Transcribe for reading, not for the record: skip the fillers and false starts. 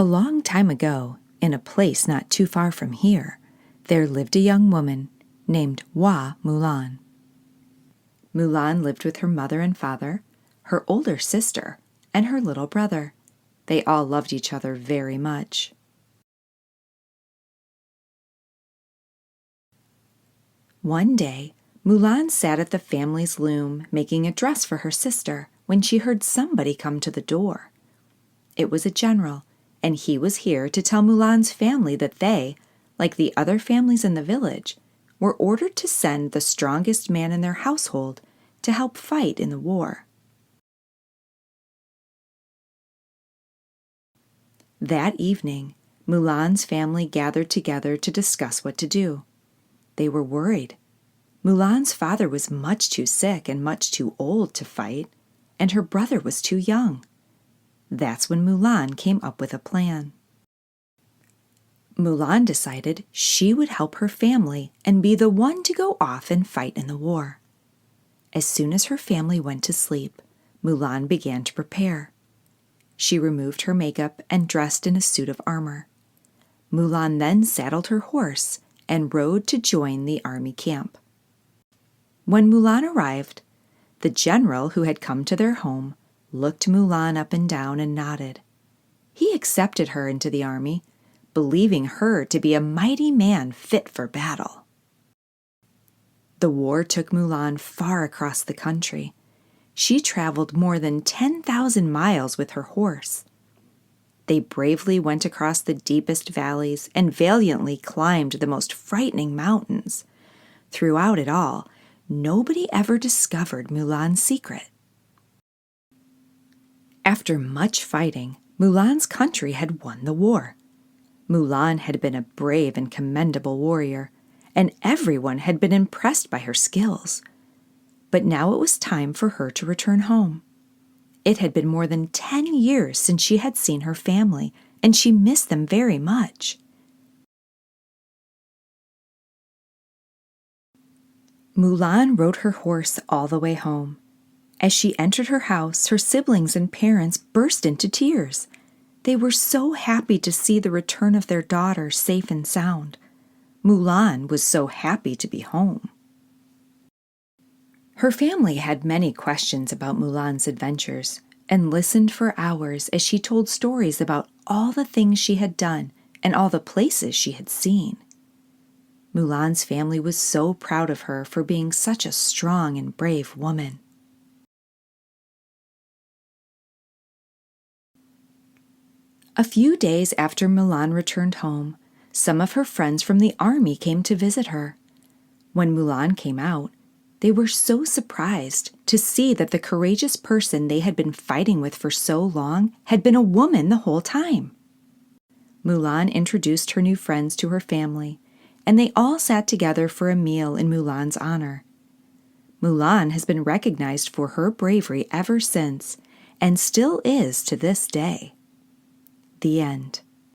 A long time ago, in a place not too far from here, there lived a young woman named Mulan. Mulan lived with her mother and father, her older sister, and her little brother. They all loved each other very much. One day, Mulan sat at the family's loom making a dress for her sister when she heard somebody come to the door. It was a general, and he was here to tell Mulan's family that they, like the other families in the village, were ordered to send the strongest man in their household to help fight in the war. That evening, Mulan's family gathered together to discuss what to do. They were worried. Mulan's father was much too sick and much too old to fight, and her brother was too young. That's when Mulan came up with a plan. Mulan decided she would help her family and be the one to go off and fight in the war. As soon as her family went to sleep, Mulan began to prepare. She removed her makeup and dressed in a suit of armor. Mulan then saddled her horse and rode to join the army camp. When Mulan arrived, the general who had come to their home looked Mulan up and down and nodded. He accepted her into the army, believing her to be a mighty man fit for battle. The war took Mulan far across the country. She traveled more than 10,000 miles with her horse. They bravely went across the deepest valleys and valiantly climbed the most frightening mountains. Throughout it all, nobody ever discovered Mulan's secret. After much fighting, Mulan's country had won the war. Mulan had been a brave and commendable warrior, and everyone had been impressed by her skills. But now it was time for her to return home. It had been more than 10 years since she had seen her family, and she missed them very much. Mulan rode her horse all the way home. As she entered her house, her siblings and parents burst into tears. They were so happy to see the return of their daughter safe and sound. Mulan was so happy to be home. Her family had many questions about Mulan's adventures and listened for hours as she told stories about all the things she had done and all the places she had seen. Mulan's family was so proud of her for being such a strong and brave woman. A few days after Mulan returned home, some of her friends from the army came to visit her. When Mulan came out, they were so surprised to see that the courageous person they had been fighting with for so long had been a woman the whole time. Mulan introduced her new friends to her family, and they all sat together for a meal in Mulan's honor. Mulan has been recognized for her bravery ever since, and still is to this day. The end.